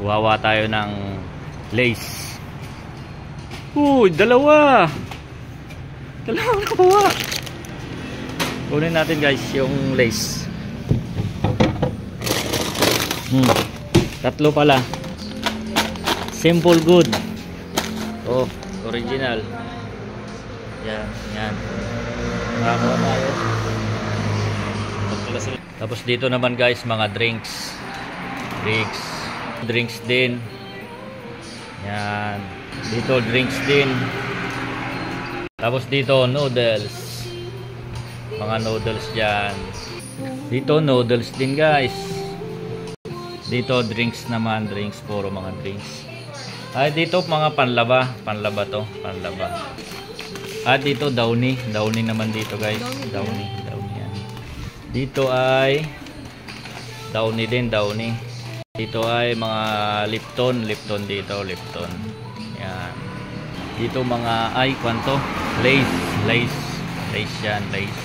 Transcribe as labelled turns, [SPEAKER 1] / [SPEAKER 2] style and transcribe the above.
[SPEAKER 1] wawa tayo ng lace. Uy, dalawa nakuha. Kunin natin guys yung lace. Tatlo pala. Simple good. Oh, original. Yan. Nakakuha tayo. Tapos dito naman guys, mga drinks din. Yan. Dito drinks din. Tapos dito noodles. Mga noodles dyan. Dito noodles din guys. Dito drinks naman, puro mga drinks. Dito mga panlaba to, panlaba. Dito downy naman dito guys. Downy yan. Dito ay downy din. Dito ay mga Lipton dito, Lipton. Yan. Dito mga kwanto? Lace yan, lace.